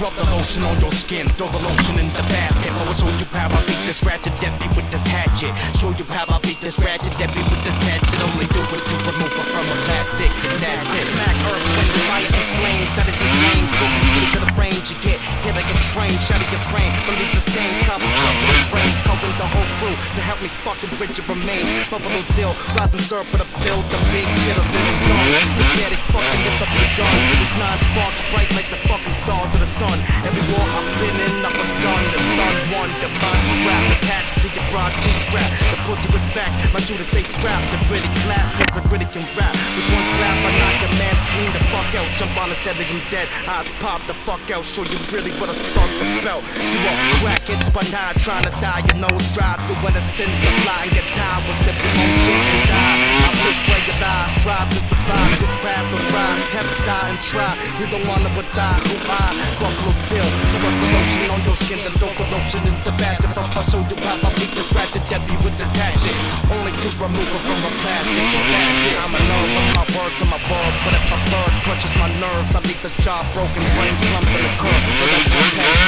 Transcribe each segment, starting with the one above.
Rub the lotion on your skin, throw the lotion in the basket. I will show you how I beat this ratchet debbie with this hatchet. Show you how I beat this ratchet debbie with this hatchet. Only do it to remove her from a plastic, and that's it. Smack earth when the fire and flames. That is the flames, go to the range you get. Here like a train, shut of your frame. Release the stain, cobble stuff with the brains. Covering the whole crew to help me fucking bridge your remains. Buffalo Dill, rising syrup for the build. The big kid of little gun. The daddy fucking lift up the gun. It's 9 sparks bright like the fucking stars of the sun. Every war I've been in, I've begun. The sun one, the mind rap attached to your broad G-strap. The pussy with back, my shooter stay strapped. The pretty clap, yes I really can rap. With one slap, I knock a man clean the fuck out. Jump on his head, leave him dead. Eyes pop the fuck out, show you really what a fuck about. You are crackheads, but now trying to die. Your nose dry through anything to fly and get down with the emotion and die. I push where you lie, strive to survive. Good grab the rise, test, die and try. You don't wanna but die, who I? Buffalo Bill, so rub the lotion on your skin, then throw the lotion in the basket. I'll show you how I beat this ratchet debbie with this hatchet. Only to remove her from a plastic. I'm a nerve of my words and my word, but if a bird touches my nerves, I leave the jaw broken, brain slumped in the curve.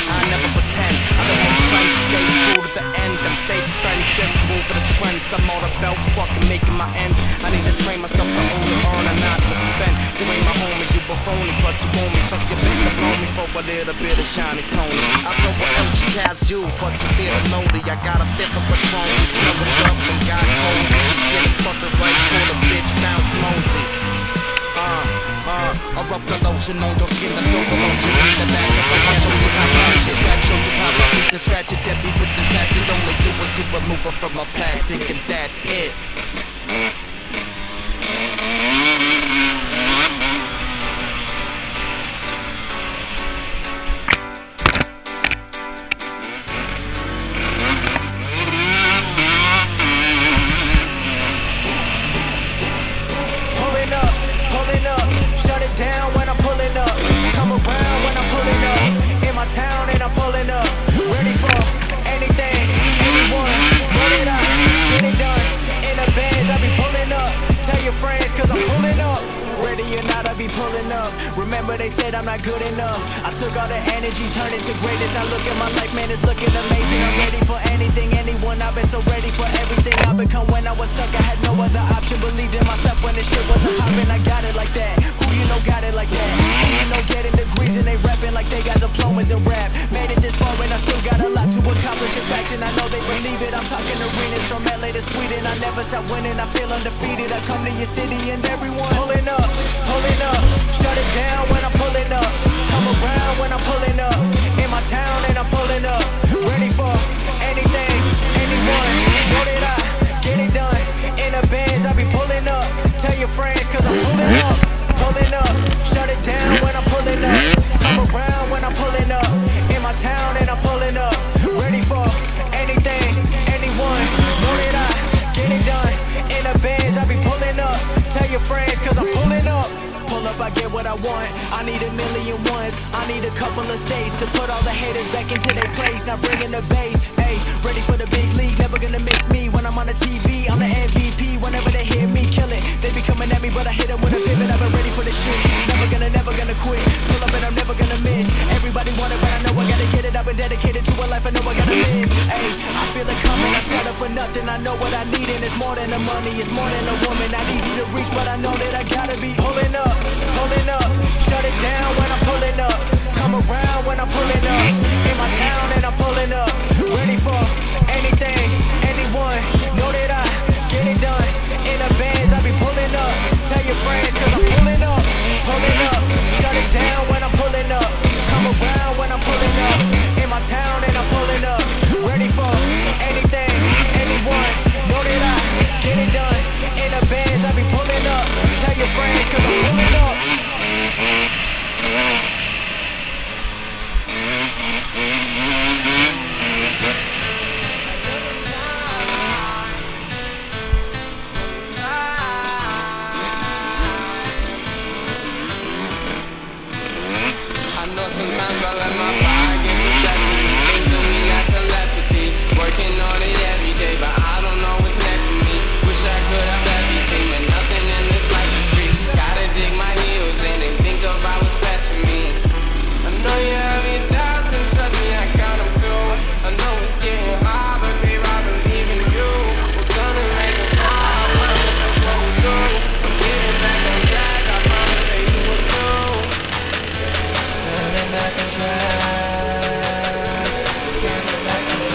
I never pretend, I don't want friends, stay true to the end. I'm fake friends, just move for the trends. I'm all about fucking making my ends. I need to train myself to only earn and not to spend. You ain't my homie, you a phony, plus you want me, suck your bitch to blow me for a little bit of shiny Tony. I know what else you has you, but you feel lonely. I got a fifth of Patron, you know what's up and got cold. Get it fucking right for the bitch, bounce mosey. I rub the lotion on your skin, I throw the lotion in the back. I'll show you how I beat this ratchet, show you how I beat this ratchet debbie with this hatchet. Only do it to remove her from a plastic, and that's it. Down when I'm pulling up, come around when I'm pulling up. In my town and I'm pulling up, ready for anything, anyone. Pull it up, get it done. In the bands I be pulling up. Tell your friends 'cause I'm pulling up. Ready or not, I be pulling up. Remember they said I'm not good enough. I took all the energy, turned it to greatness. Now look at my life, man, it's looking amazing. I'm ready for anything, anyone. I've been so ready for everything I become. When I was stuck, I had no other option. Believed in myself when the shit wasn't popping. I got it like that. Who you know got it like that? Who you know getting degrees and they rapping like they got diplomas in rap. Made it this far and I still got a lot to accomplish. In fact, and I know they believe it. I'm talking arenas from LA to Sweden. I never stop winning. I feel undefeated. I come to your city and everyone pulling up. Pulling up, shut it down when I'm pulling up. Come around when I'm pulling up. In my town and I'm pulling up. Ready for anything, anyone. Know that I get it done. In the bands I be pulling up. Tell your friends 'cause I'm pulling up. Pulling up, shut it down when I'm pulling up. Come around when I'm pulling up. In my town and I'm pulling up. Ready for anything, anyone. Know that I get it done. In the bands I be pulling up. Tell your friends 'cause I'm pulling up. Pull up, I get what I want. I need a million ones. I need a couple of states to put all the haters back into their place. Now bring in the bass. Hey, ready for the big league. Never gonna miss me when I'm on the TV. I'm the MVP. Whenever they hear me, kill it. They be coming at me, but I hit them with a pivot. I've been ready for the shit. Never gonna quit. Pull up and I'm never gonna miss. Everybody want it, but I know I gotta get it. I've been dedicated to a life I know I gotta live. Hey, I feel it coming. I settle for nothing. I know what I need, and it's more than the money. It's more than a woman. Not easy to reach, but I know that I gotta be pulling up. Pulling up, shut it down when I'm pulling up. Come around when I'm pulling up. In my town and I'm pulling up. Ready for anything, anyone. Know that I get it done. In the bands I be pulling up. Tell your friends 'cause I'm pulling up. Pulling up, shut it down when I'm pulling up. Come around when I'm pulling up. In my town and I'm pulling up. Ready for anything, anyone. Know that I get it done. In the bands I be pulling up. Tell your friends 'cause I'm pulling up. Sometimes I let my pride get the best of me. Things that we got telepathy. Working on it every day, but I don't know what's next for me. Wish I could have everything, but nothing in this life is free. Gotta dig my heels in and think about what's best for me. I know you have your back on track. Get it back on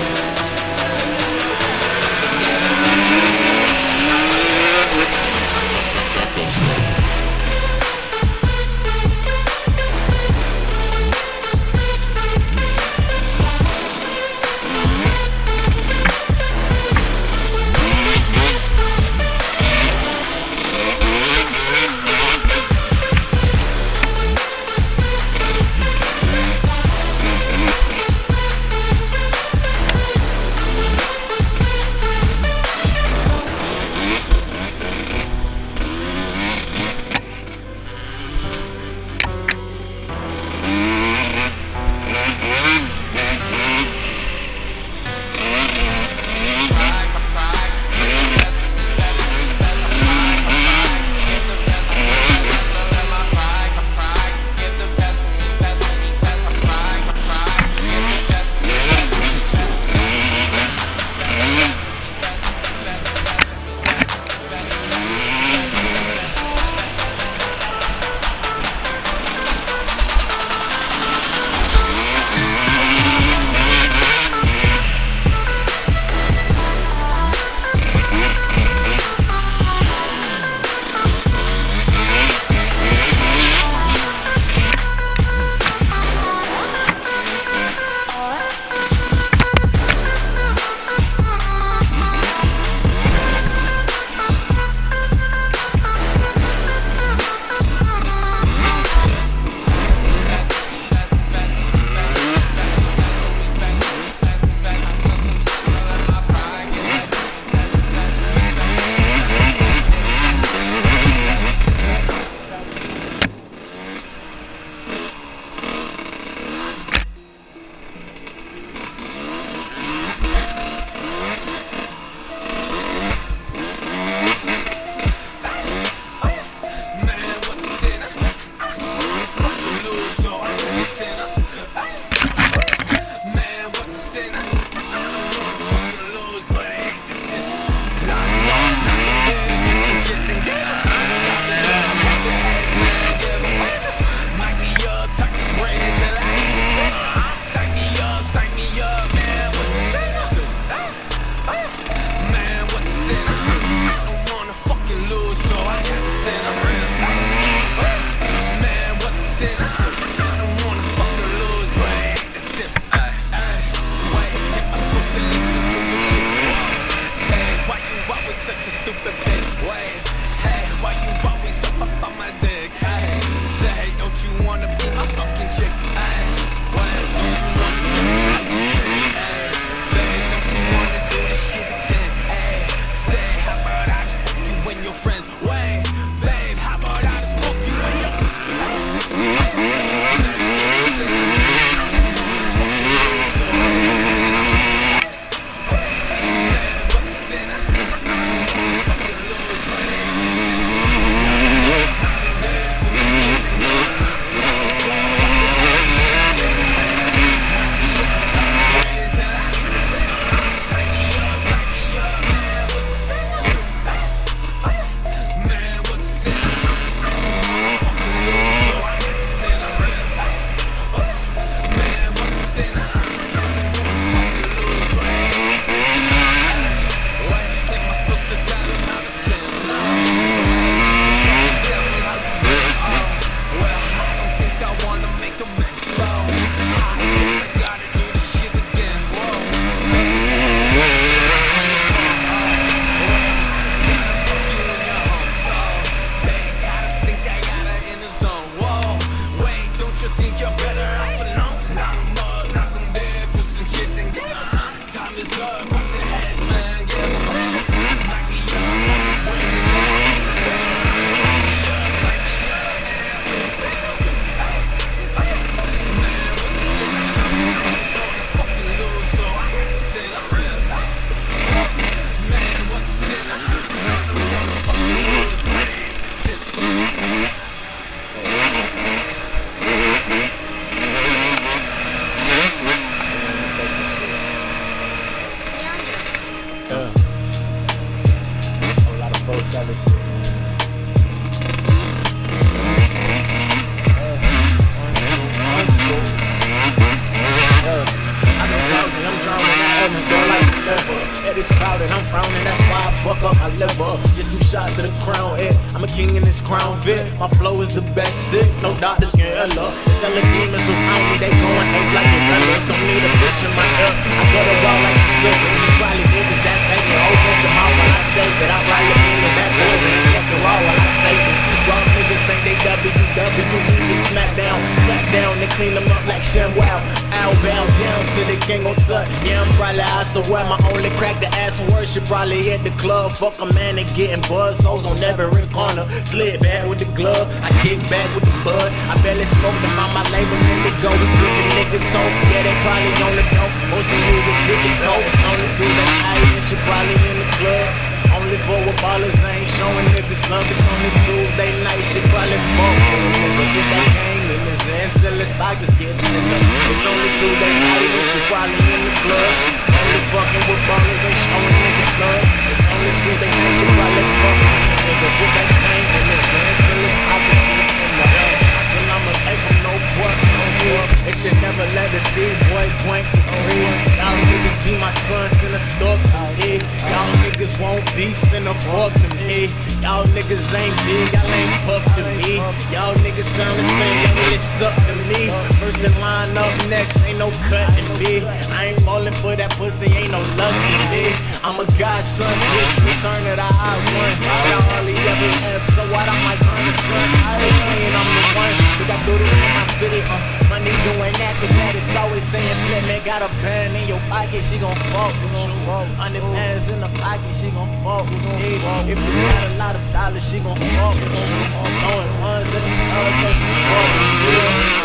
head is crowded, I'm frowning, that's why I fuck up my liver. Just 2 shots to the crown head, I'm a king in this crown fit. My flow is the best sick, no doctors can help. It's selling demons around me, they going ape like gorillas. Don't need a bitch in my ear, I cut it raw like a silver. Probably niggas that's hating, oh, shut your mouth while I take it. I ride your in with that building, fucking raw while I take it. Raw niggas think they WWE, we smack down, clap down, they clean them up like ShamWow. Ow, bow down, so they can't go touch. Yeah, I'm probably out, so where my only crack the ass and worship. Probably at the club, fuck a man and getting buzz. Hoes on every corner, slid back with the glove, I kick back with the bud. I barely smoke them on my label, and they go with the niggas so yeah, they probably on the dope. Most of the niggas shit the coke, it's only 2 that I and shit probably in the club. Only 4 with ballers, they ain't showing niggas love. It's only Tuesday night, shit probably fuck. Nigga get that game in his hand till his pockets get in there. It's only Tuesday night, and shit probably in the club. Only fucking with ballers, ain't showing niggas love. It's only Tuesday night, shit probably fuck. Nigga get that game in his hand till his pockets get in there. I'ma make them no work, no more. They should never let the big boy blank for free. Y'all niggas be my sons in the store for me. Y'all niggas won't beef, send a fork to me. Y'all niggas ain't big, y'all ain't puff to me. Y'all niggas sound the same, y'all really suck to me. First in line up next, ain't no cutting me. I ain't falling for that pussy, ain't no lust in me. I'm a godson, bitch, return it, I won. Y'all hardly ever have, so what I might turn the sun. I ain't saying I'm the one. I do this in my city, money doing that, cause that is always saying flip, man, got a pen in your pocket, she gon' fuck, we gon' fuck. 100 bands in the pocket, she gon' fuck, we gon' fuck. If you got a lot of dollars, she gon' fuck, we gon' fuck. Throwing ones in the other, so she fuck,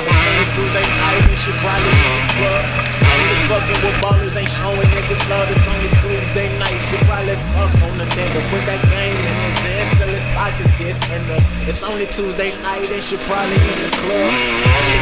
only Tuesday night, we should probably in the club. Only fucking with ballers, ain't showing niggas love, it's only Tuesday night, she probably fuck on the nigga, put that game in his head till his pockets get turned up. It's only Tuesday night, and she probably in the club. Only